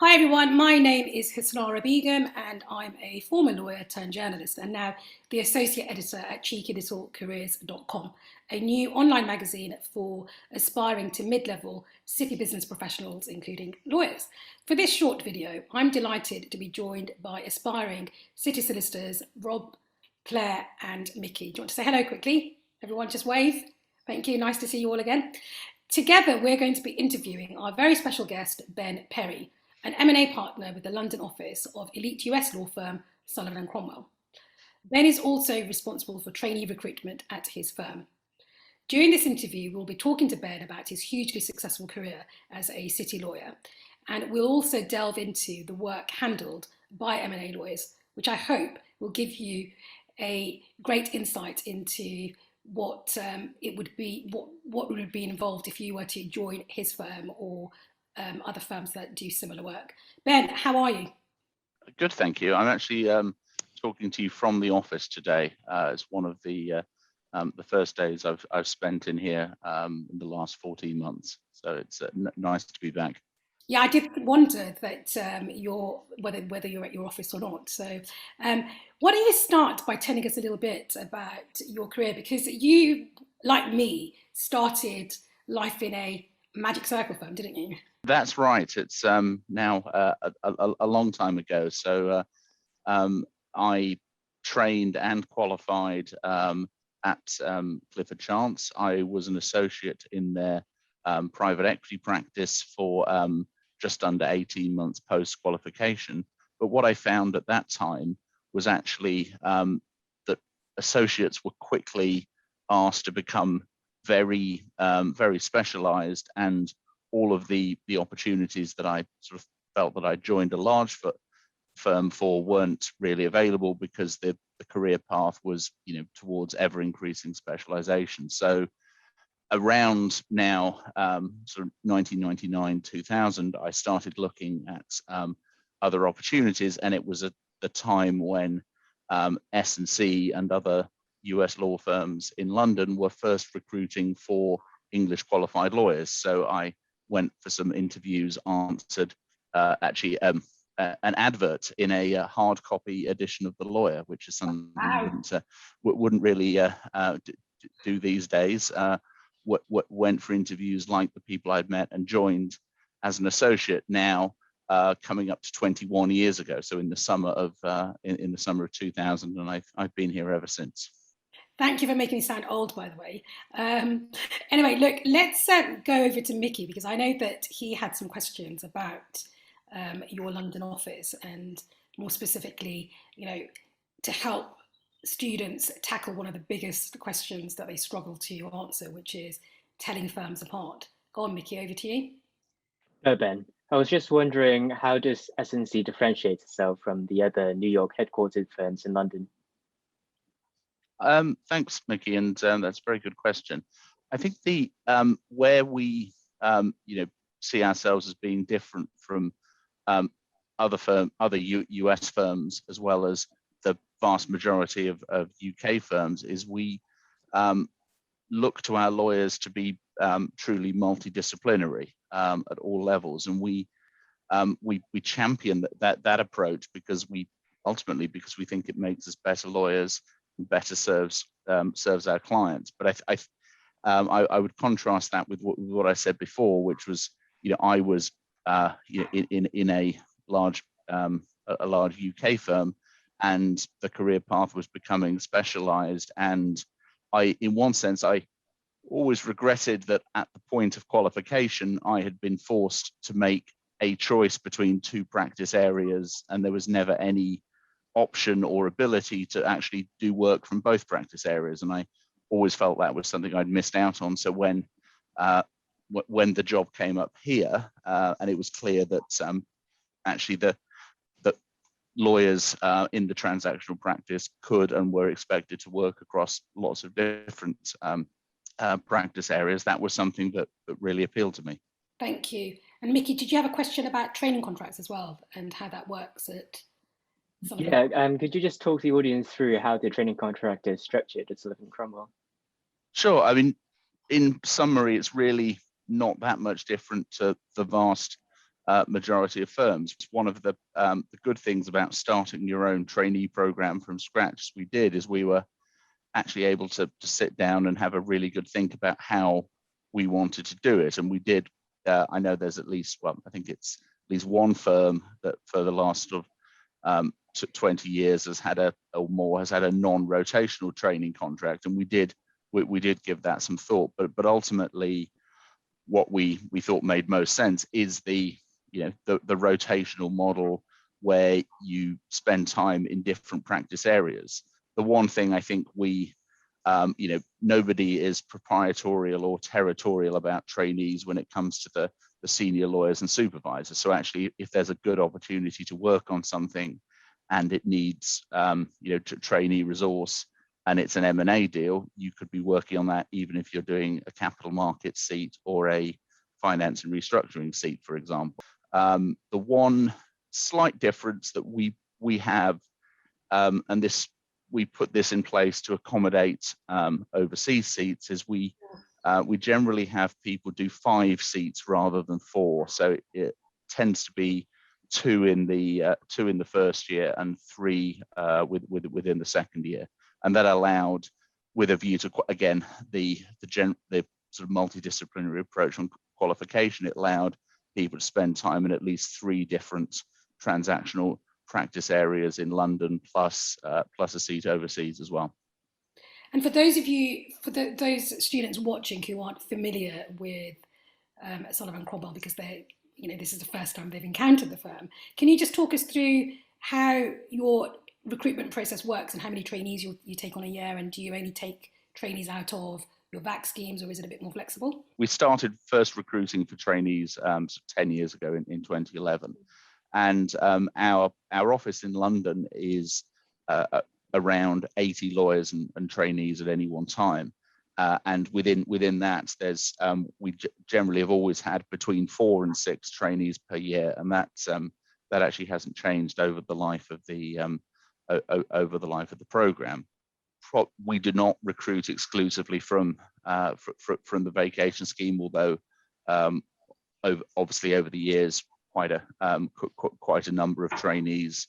Hi everyone, my name is Hisnara Begum and I'm a former lawyer turned journalist and now the associate editor at CheekyLittleCareers.com, a new online magazine for aspiring to mid-level city business professionals, including lawyers. For this short video, I'm delighted to be joined by aspiring city solicitors Rob, Claire and Mickey. Do you want to say hello quickly? Everyone just wave. Thank you, nice to see you all again. Together, we're going to be interviewing our very special guest, Ben Perry, an M&A partner with the London office of elite US law firm Sullivan Cromwell. Ben is also responsible for trainee recruitment at his firm. During this interview, we'll be talking to Ben about his hugely successful career as a city lawyer, and we'll also delve into the work handled by M&A lawyers, which I hope will give you a great insight into what it would be, what would be involved if you were to join his firm or other firms that do similar work. Ben, how are you? Good, thank you. I'm actually talking to you from the office today. It's one of the first days I've spent in here in the last 14 months. So it's nice to be back. Yeah, I did wonder that whether you're at your office or not. So why don't you start by telling us a little bit about your career, because you, like me, started life in a magic circle firm, didn't you? That's right. It's now a long time ago. So I trained and qualified at Clifford Chance. I was an associate in their private equity practice for just under 18 months post-qualification. But what I found at that time was actually that associates were quickly asked to become very specialized, and all of the opportunities that I sort of felt that I joined a large firm for weren't really available, because the career path was, towards ever increasing specialization. So around now, sort of 1999, 2000, I started looking at other opportunities, and it was at the time when S&C and other US law firms in London were first recruiting for English qualified lawyers. So I went for some interviews, answered actually an advert in a hard copy edition of The Lawyer, which is something you wouldn't really do these days. Went for interviews like the people I'd met and joined as an associate now, coming up to 21 years ago. So in the summer of 2000, and I've been here ever since. Thank you for making me sound old, by the way. Anyway, look, let's go over to Mickey, because I know that he had some questions about your London office, and more specifically, to help students tackle one of the biggest questions that they struggle to answer, which is telling firms apart. Go on, Mickey, over to you. Hello, Ben. I was just wondering, how does S&C differentiate itself from the other New York headquartered firms in London? Thanks, Mickey, and that's a very good question. I think the where we see ourselves as being different from other US firms, as well as the vast majority of UK firms, is we look to our lawyers to be truly multidisciplinary at all levels, and we champion that approach because we think it makes us better lawyers and better serves our clients. But I would contrast that with what I said before, which was, I was in a large UK firm, and the career path was becoming specialized, and in one sense I always regretted that at the point of qualification I had been forced to make a choice between two practice areas, and there was never any option or ability to actually do work from both practice areas, and I always felt that was something I'd missed out on. So when the job came up here, and it was clear that actually the lawyers in the transactional practice could and were expected to work across lots of different practice areas, that was something that really appealed to me. Thank you. And Mickey, did you have a question about training contracts as well, and how that works at Sullivan? Yeah, could you just talk the audience through how the training contract is structured at Sullivan Cromwell? Sure. I mean, in summary, it's really not that much different to the vast majority of firms. One of the good things about starting your own trainee program from scratch, as we did, is we were actually able to sit down and have a really good think about how we wanted to do it. And we did. I know there's at least, well, I think it's at least one firm that for the last sort of 20 years has had a non-rotational training contract, and we did give that some thought. But ultimately, what we thought made most sense is the rotational model where you spend time in different practice areas. The one thing I think nobody is proprietorial or territorial about trainees when it comes to the senior lawyers and supervisors. So actually, if there's a good opportunity to work on something and it needs trainee resource and it's an M&A deal, you could be working on that even if you're doing a capital market seat or a finance and restructuring seat, for example. The one slight difference that we have, and we put this in place to accommodate overseas seats, is we generally have people do 5 seats rather than 4. So it tends to be 2 in the first year and 3 within the second year, and that allowed, with a view to again the sort of multidisciplinary approach on qualification, it allowed people to spend time in at least 3 different transactional practice areas in London, plus a seat overseas as well. And for those of you, those students watching who aren't familiar with Sullivan Cromwell, because this is the first time they've encountered the firm, can you just talk us through how your recruitment process works and how many trainees you take on a year, and do you only take trainees out of your VAC schemes, or is it a bit more flexible? We started first recruiting for trainees 10 years ago in 2011. And our office in London is around 80 lawyers and trainees at any one time. And within that, there's we generally have always had between 4 and 6 trainees per year, and that actually hasn't changed over the life of the program. We do not recruit exclusively from the vacation scheme, although obviously over the years quite a number of trainees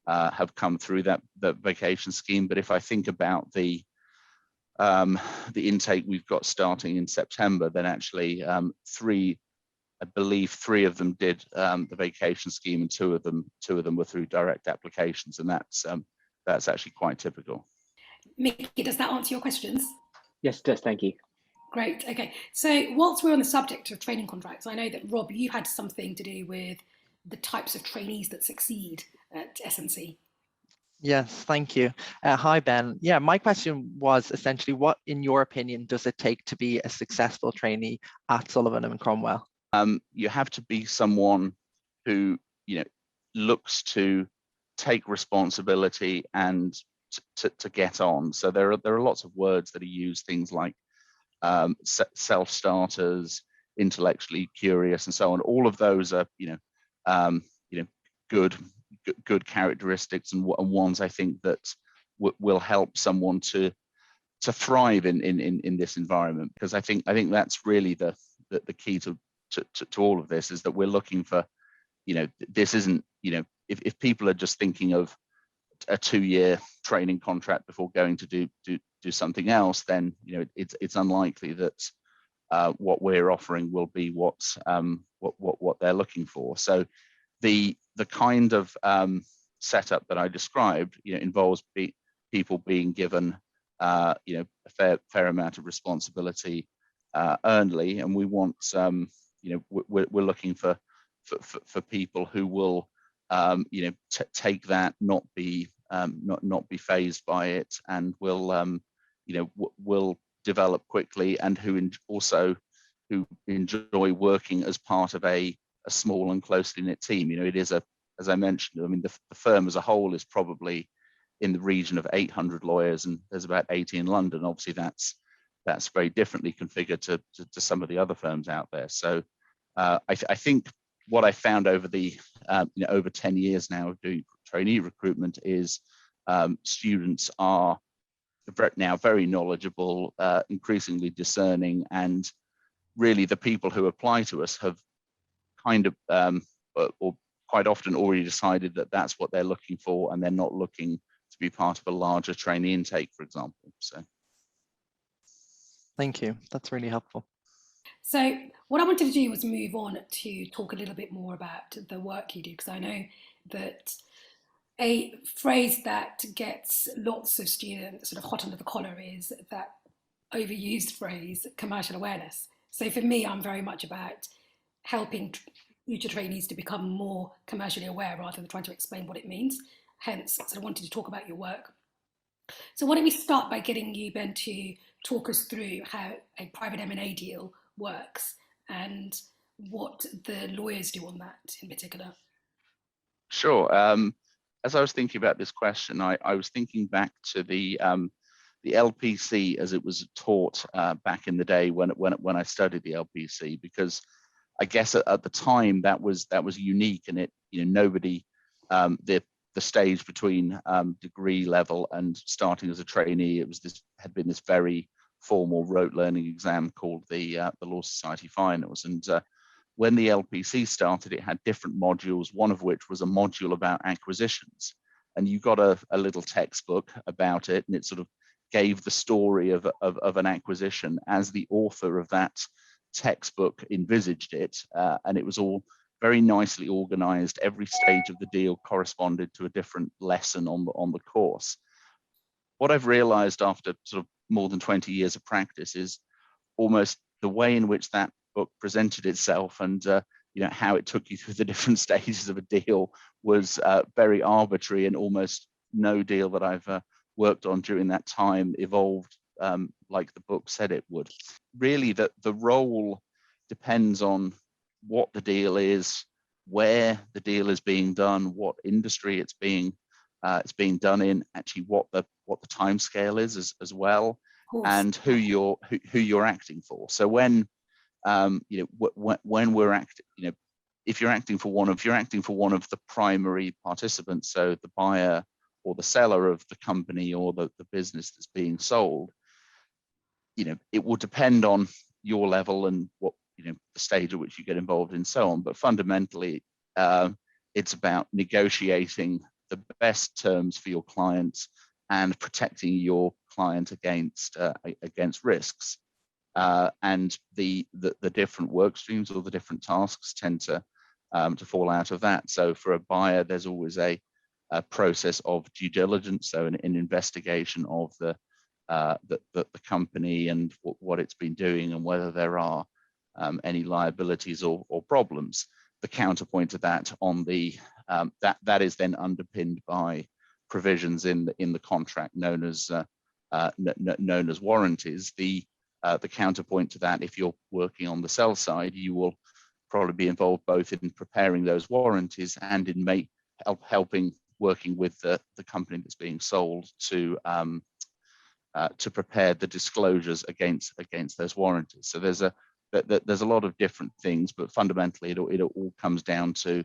have come through that vacation scheme. But if I think about the intake we've got starting in September, then actually I believe 3 of them did the vacation scheme, and two of them were through direct applications, and that's actually quite typical. Mickey, does that answer your questions? Yes, it does. Thank you. Great. Okay. So whilst we're on the subject of training contracts, I know that, Rob, you had something to do with the types of trainees that succeed at S&C. Yes, thank you. Hi, Ben. Yeah, my question was essentially, what, in your opinion, does it take to be a successful trainee at Sullivan and Cromwell? You have to be someone who looks to take responsibility and to get on. So there are lots of words that are used, things like self-starters, intellectually curious, and so on. All of those are good characteristics, and ones I think that will help someone to thrive in this environment, because I think that's really the key to all of this, is that we're looking for, this isn't, if people are just thinking of a 2-year training contract before going to do something else, then it's unlikely that what we're offering will be what they're looking for. So the kind of setup that I described, involves people being given a fair amount of responsibility early, and we want we're looking for people who will take that, not be fazed by it, and will develop quickly, and who enjoy working as part of a small and closely knit team. It is as I mentioned, I mean, the firm as a whole is probably in the region of 800 lawyers, and there's about 80 in London. Obviously, that's very differently configured to some of the other firms out there. So I think what I found over the over 10 years now of doing trainee recruitment is students are now very knowledgeable, increasingly discerning, and really the people who apply to us have kind of or quite often already decided that that's what they're looking for, and they're not looking to be part of a larger trainee intake, for example. So, thank you. That's really helpful. So what I wanted to do was move on to talk a little bit more about the work you do, because I know that a phrase that gets lots of students sort of hot under the collar is that overused phrase, commercial awareness. So for me, I'm very much about helping future trainees to become more commercially aware rather than trying to explain what it means. Hence, sort of wanted to talk about your work. So why don't we start by getting you, Ben, to talk us through how a private M&A deal works and what the lawyers do on that in particular. Sure. As I was thinking about this question, I was thinking back to the LPC as it was taught back in the day when I studied the LPC, because I guess at the time that was unique, and it, you know, nobody, the stage between degree level and starting as a trainee, had been this very formal rote learning exam called the Law Society Finals. And when the LPC started, it had different modules, one of which was a module about acquisitions. And you got a little textbook about it, and it sort of gave the story of an acquisition as the author of that textbook envisaged it. And it was all very nicely organized. Every stage of the deal corresponded to a different lesson on the course. What I've realized after sort of more than 20 years of practice is almost the way in which that book presented itself, and you know, how it took you through the different stages of a deal was very arbitrary, and almost no deal that I've worked on during that time evolved like the book said it would. Really, the role depends on what the deal is, where the deal is being done, what industry it's being done in, actually what the time scale is as well, and who you're acting for. So when you know, when we're acting, you know, if you're acting for one of the primary participants, so the buyer or the seller of the company or the business that's being sold, you know, it will depend on your level and what, you know, the stage at which you get involved and so on. But fundamentally, it's about negotiating the best terms for your clients and protecting your client against risks. And the different work streams or the different tasks tend to fall out of that. So for a buyer, there's always a process of due diligence, so an investigation of the company and what it's been doing and whether there are any liabilities or problems. The counterpoint to that on the that is then underpinned by provisions in the contract known as warranties. The counterpoint to that, if you're working on the sell side, you will probably be involved both in preparing those warranties and in working with the company that's being sold to prepare the disclosures against those warranties. So there's a lot of different things, but fundamentally it all comes down to,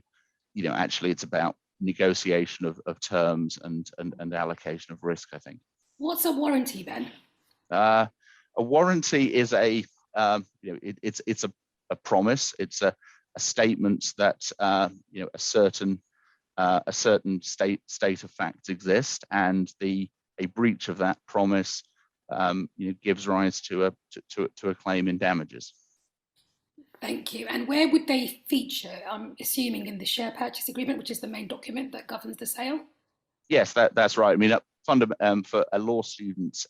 you know, actually it's about negotiation of terms and allocation of risk, I think. What's a warranty, Ben? A warranty is you know, it's a promise. It's a statement that you know, a certain state of facts exist, and a breach of that promise you know, gives rise to a claim in damages. Thank you. And where would they feature? I'm assuming in the share purchase agreement, which is the main document that governs the sale. Yes, that's right. I mean, for a law student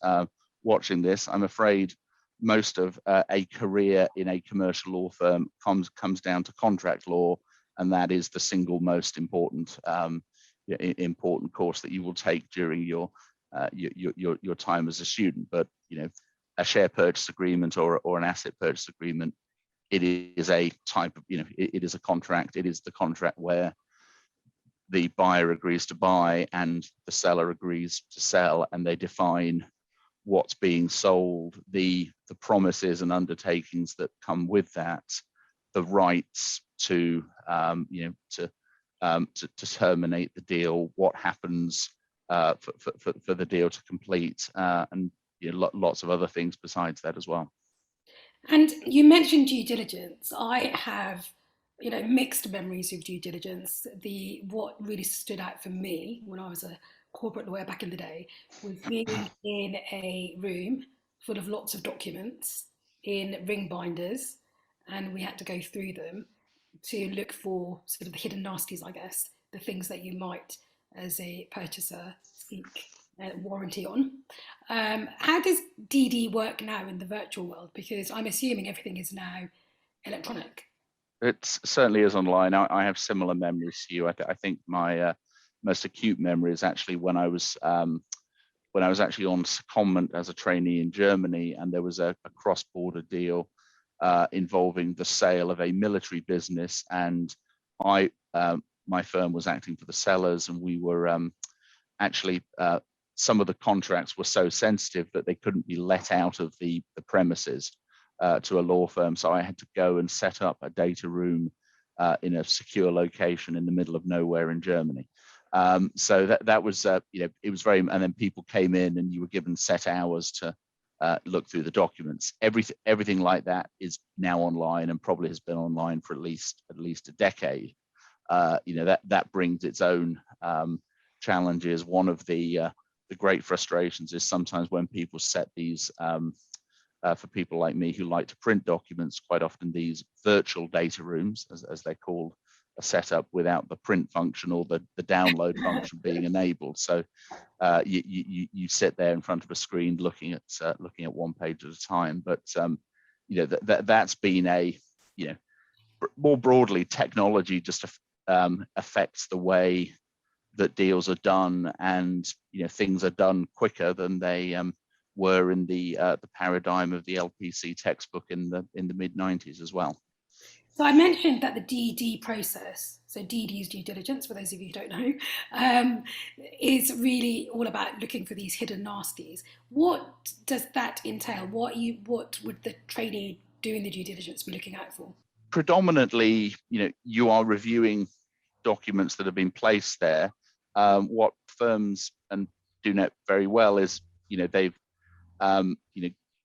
watching this, I'm afraid most of a career in a commercial law firm comes down to contract law, and that is the single most important course that you will take during your time as a student. But you know, a share purchase agreement or an asset purchase agreement, it is a type of, you know, it is a contract. It is the contract where the buyer agrees to buy and the seller agrees to sell, and they define what's being sold, the promises and undertakings that come with that, the rights to you know, to terminate the deal, what happens for the deal to complete, and you know, lots of other things besides that as well. And you mentioned due diligence. I have mixed memories of due diligence. What really stood out for me when I was a corporate lawyer back in the day was being in a room full of lots of documents in ring binders, and we had to go through them to look for sort of the hidden nasties, I guess, the things that you might, as a purchaser, seek a warranty on. How does DD work now in the virtual world? Because I'm assuming everything is now electronic. It certainly is online. I have similar memories to you. I think my most acute memory is actually when I was actually on secondment as a trainee in Germany, and there was a cross-border deal involving the sale of a military business, and my firm was acting for the sellers, and we were actually some of the contracts were so sensitive that they couldn't be let out of the premises to a law firm. So I had to go and set up a data room in a secure location in the middle of nowhere in Germany. So that was, it was very, and then people came in and you were given set hours to look through the documents. Everything like that is now online and probably has been online for at least a decade. That brings its own challenges. One of the great frustrations is sometimes when people set these, for people like me who like to print documents, quite often these virtual data rooms, as they're called, are set up without the print function or the download function being enabled. So you sit there in front of a screen looking at one page at a time. But that's been more broadly, technology just affects the way that deals are done, and things are done quicker than they were in the paradigm of the LPC textbook in the mid-90s as well. So I mentioned that the DD process, so DD is due diligence, for those of you who don't know, is really all about looking for these hidden nasties. What does that entail? What would the trainee doing the due diligence be looking out for? Predominantly, you are reviewing documents that have been placed there. What firms do know very well is, they've, there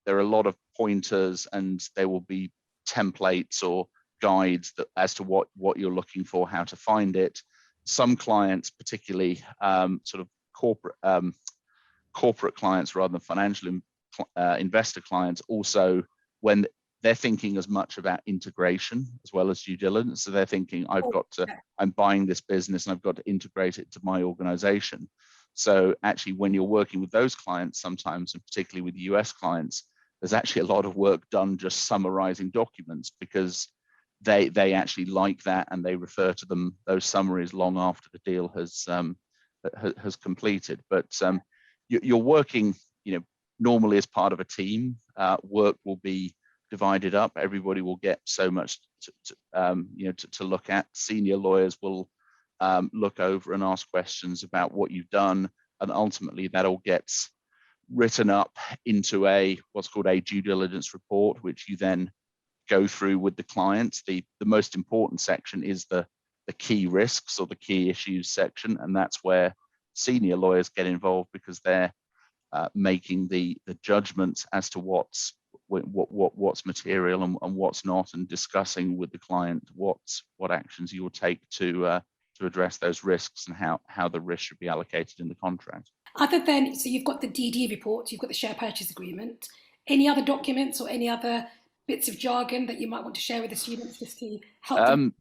are a lot of pointers, and there will be templates or guides as to what you're looking for, how to find it. Some clients, particularly sort of corporate clients rather than financial investor clients, also, when they're thinking as much about integration as well as due diligence. So they're thinking, I'm buying this business and I've got to integrate it to my organization. So actually, when you're working with those clients sometimes, and particularly with US clients, there's actually a lot of work done just summarizing documents, because they actually like that, and they refer to those summaries long after the deal has completed. But you're working, normally as part of a team. Work will be divided up. Everybody will get so much to look at. Senior lawyers will look over and ask questions about what you've done, and ultimately that all gets written up into what's called a due diligence report, which you then go through with the clients. The most important section is the key risks or the key issues section, and that's where senior lawyers get involved, because they're making the judgments as to what's material and what's not, and discussing with the client what actions you will take to address those risks, and how the risk should be allocated in the contract. Other than, so you've got the DD report, you've got the share purchase agreement, any other documents or any other bits of jargon that you might want to share with the students just to help them?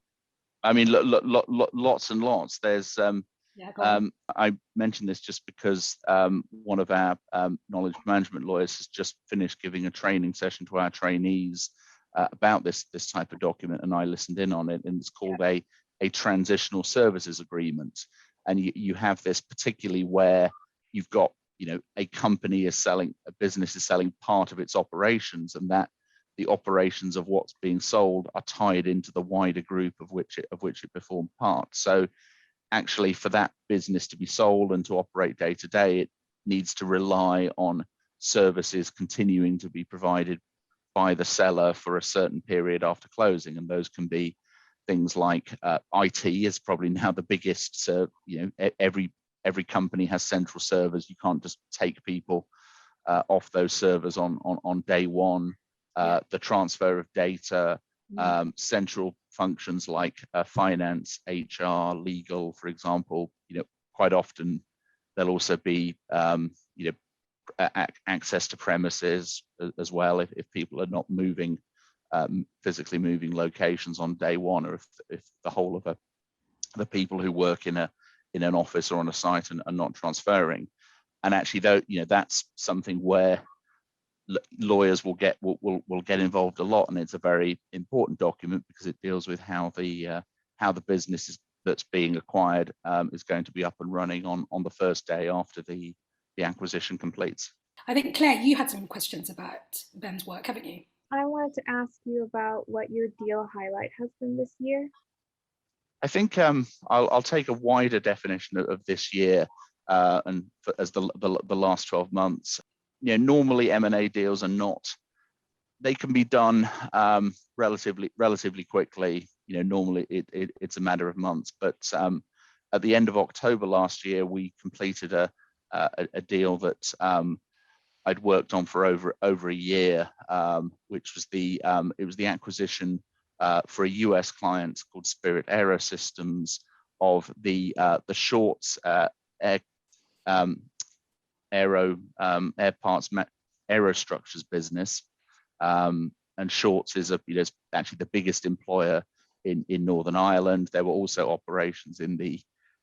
I mean, lots and lots. There's I mentioned this just because one of our knowledge management lawyers has just finished giving a training session to our trainees about this type of document, and I listened in on it, and it's called a transitional services agreement. And you have this particularly where you've got, a business is selling part of its operations, and that the operations of what's being sold are tied into the wider group of which it performed part. So actually, for that business to be sold and to operate day to day, it needs to rely on services continuing to be provided by the seller for a certain period after closing. And those can be things like IT is probably now the biggest. Every company has central servers. You can't just take people off those servers on day one. The transfer of data, central functions like finance, HR, legal, for example. Quite often there'll also be access to premises as well if people are not moving, physically moving locations on day one, or if the whole of the people who work in an office or on a site and are not transferring. And actually, though, that's something where lawyers will get involved a lot, and it's a very important document because it deals with how the business that's being acquired is going to be up and running on the first day after the acquisition completes. I think, Claire, you had some questions about Ben's work, haven't you? I wanted to ask you about what your deal highlight has been this year. I think I'll take a wider definition of this year as the last 12 months. Normally M&A deals are not. They can be done relatively quickly. Normally it's a matter of months. But at the end of October last year, we completed a deal that I'd worked on for over a year, which was the acquisition for a US client called Spirit Aerosystems of the Shorts air parts aerostructures business. And Shorts is actually the biggest employer in Northern Ireland. There were also operations in the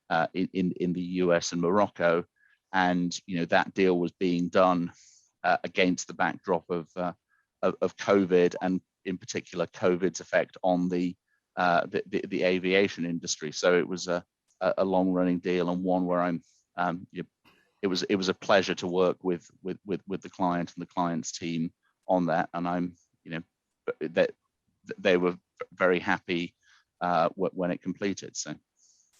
US and Morocco, and that deal was being done against the backdrop of COVID, and in particular COVID's effect on the aviation industry. So it was a long-running deal, and one where it was a pleasure to work with the client and the client's team on that, and that they were very happy when it completed. So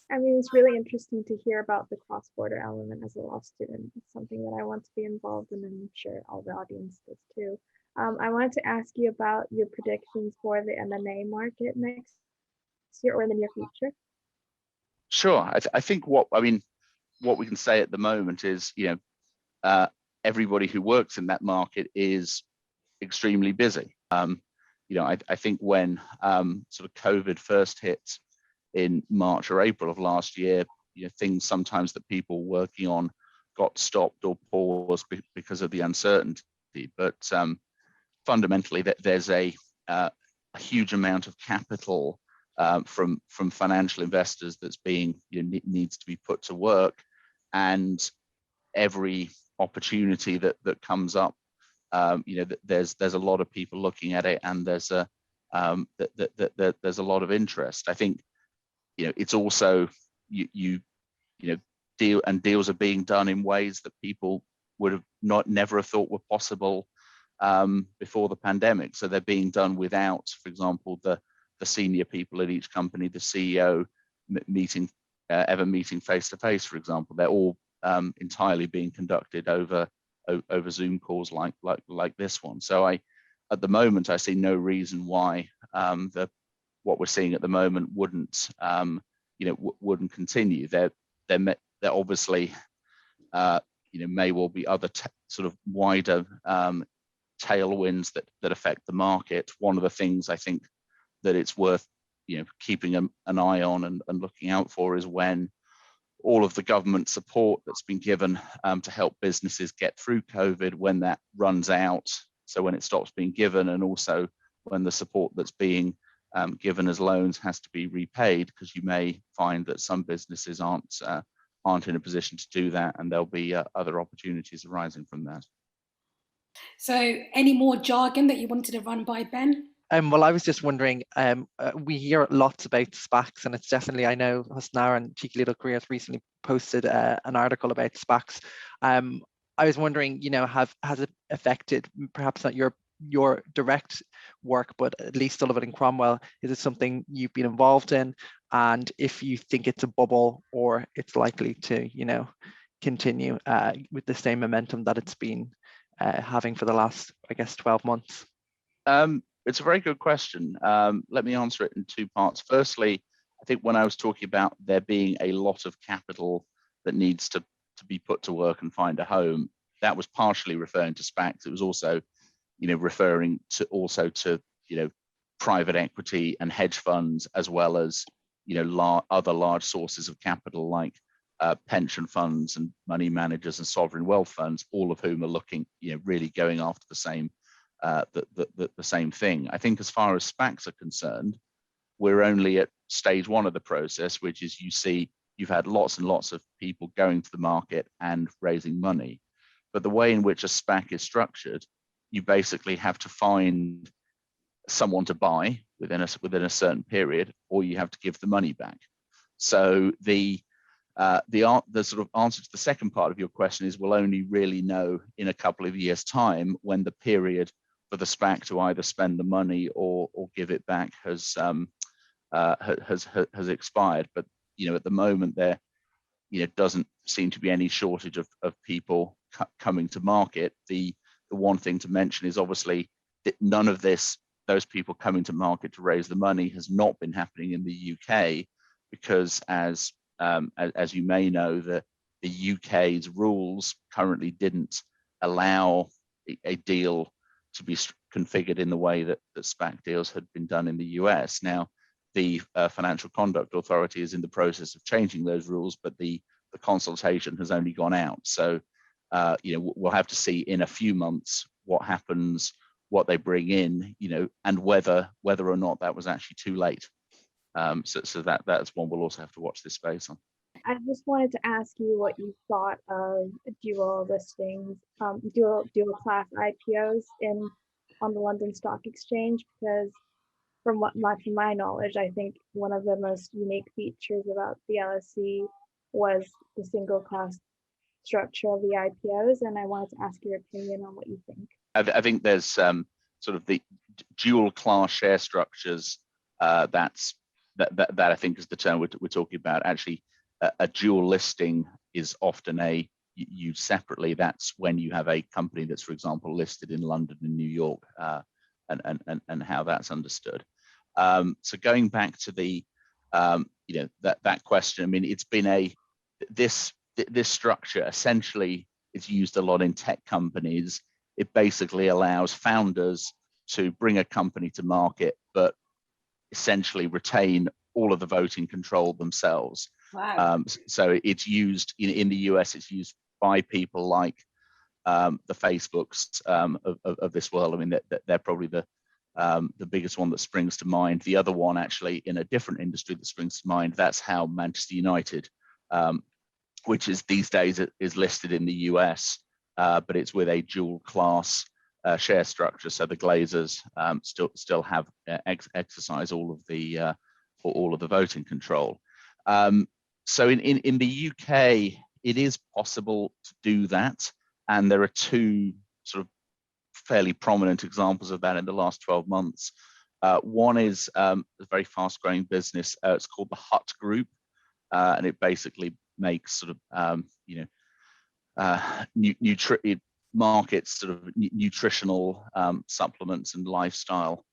I mean, it's really interesting to hear about the cross-border element as a law student. It's something that I want to be involved in, and I'm sure all the audience does too. I wanted to ask you about your predictions for the M&A market next year or in the near future. Sure. I think what we can say at the moment is, everybody who works in that market is extremely busy. I think when sort of COVID first hit in March or April of last year, things sometimes that people were working on got stopped or paused because of the uncertainty. But fundamentally, there's a huge amount of capital from financial investors that's being needs to be put to work, and every opportunity that comes up, there's a lot of people looking at it, and there's a lot of interest. I think it's also deals are being done in ways that people would have never have thought were possible before the pandemic. So they're being done without, for example, the senior people at each company, the CEO meeting face to face, for example. They're all entirely being conducted over Zoom calls like this one. So at the moment I see no reason why what we're seeing at the moment wouldn't continue. There obviously may well be other sort of wider tailwinds that affect the market. One of the things I think that it's worth keeping an eye on and looking out for is when all of the government support that's been given to help businesses get through COVID, when that runs out. So when it stops being given, and also when the support that's being given as loans has to be repaid, because you may find that some businesses aren't in a position to do that, and there'll be other opportunities arising from that. So any more jargon that you wanted to run by Ben? Well, I was just wondering, we hear lots about SPACs, and it's definitely, I know Husnara and CheekyLittleCareers recently posted an article about SPACs. I was wondering, has it affected perhaps not your direct work, but at least Sullivan Cromwell? Is it something you've been involved in? And if you think it's a bubble, or it's likely to, continue with the same momentum that it's been having for the last, I guess, 12 months? It's a very good question. Let me answer it in two parts. Firstly, I think when I was talking about there being a lot of capital that needs to be put to work and find a home, that was partially referring to SPACs. It was also, referring to private equity and hedge funds, as well as other large sources of capital like pension funds and money managers and sovereign wealth funds, all of whom are looking, really going after the same same thing. I think as far as SPACs are concerned, we're only at stage one of the process, which is you've had lots and lots of people going to the market and raising money. But the way in which a SPAC is structured, you basically have to find someone to buy within a certain period, or you have to give the money back. So the sort of answer to the second part of your question is we'll only really know in a couple of years' time when the period for the SPAC to either spend the money or give it back has expired. But at the moment there doesn't seem to be any shortage of people coming to market. The one thing to mention is obviously that none of those people coming to market to raise the money has not been happening in the UK, because as you may know, the UK's rules currently didn't allow a deal to be configured in the way that SPAC deals had been done in the US. Now, the Financial Conduct Authority is in the process of changing those rules, but the consultation has only gone out. So, we'll have to see in a few months what happens, what they bring in, and whether or not that was actually too late. So that's one we'll also have to watch this space on. I just wanted to ask you what you thought of dual listings, dual class IPOs on the London Stock Exchange, because from my knowledge, I think one of the most unique features about the LSE was the single class structure of the IPOs, and I wanted to ask your opinion on what you think. I think there's sort of the dual class share structures. That I think is the term we're talking about. Actually, a dual listing is often used separately. That's when you have a company that's, for example, listed in London and New York, and how that's understood. So going back to the that question, I mean, it's been this structure essentially is used a lot in tech companies. It basically allows founders to bring a company to market, but essentially retain all of the voting control themselves. Wow. So it's used in the US. It's used by people like the Facebooks of this world. I mean, they're probably the biggest one that springs to mind. The other one, actually, in a different industry that springs to mind, that's how Manchester United, which is these days is listed in the US, but it's with a dual class share structure. So the Glazers still have exercise all of the voting control. So in the UK, it is possible to do that, and there are two sort of fairly prominent examples of that in the last 12 months. One is a very fast-growing business. It's called the Hut Group, and it basically makes sort of markets sort of nutritional supplements and lifestyle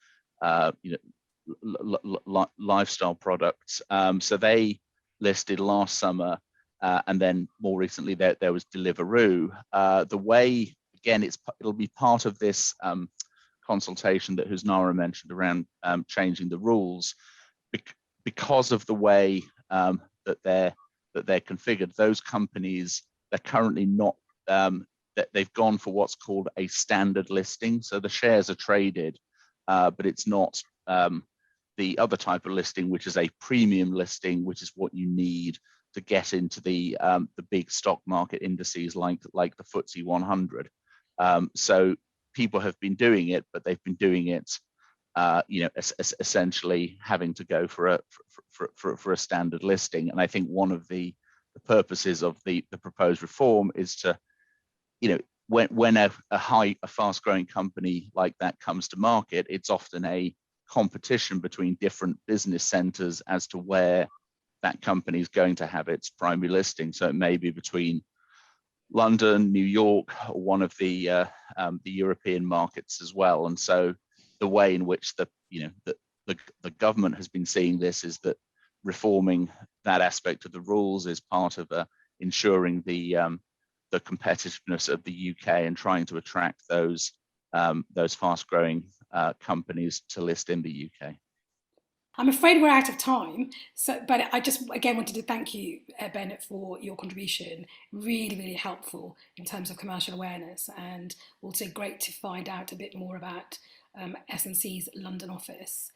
lifestyle products. So they listed last summer, and then more recently there was Deliveroo. The way, again, it'll be part of this consultation that Husnara mentioned around changing the rules, because of the way that they're configured. Those companies, they're currently not. They've gone for what's called a standard listing. So the shares are traded, but it's not the other type of listing, which is a premium listing, which is what you need to get into the big stock market indices like the FTSE 100. So people have been doing it, but they've been doing it, essentially having to go for a standard listing. And I think one of the purposes of the proposed reform is to, when a fast-growing company like that comes to market, it's often a competition between different business centers as to where that company is going to have its primary listing. So it may be between London, New York, or one of the European markets as well. And so the way in which the government has been seeing this is that reforming that aspect of the rules is part of ensuring the competitiveness of the UK and trying to attract those fast-growing companies to list in the UK. I'm afraid we're out of time, but I just again wanted to thank you, Bennett, for your contribution. Really, really helpful in terms of commercial awareness, and also great to find out a bit more about S&C's London office.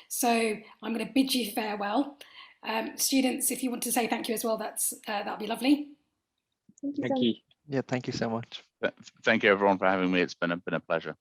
So I'm going to bid you farewell. Students, if you want to say thank you as well, that'd be lovely. Thank you. Thank you. Yeah, thank you so much. Thank you everyone for having me. It's been a pleasure.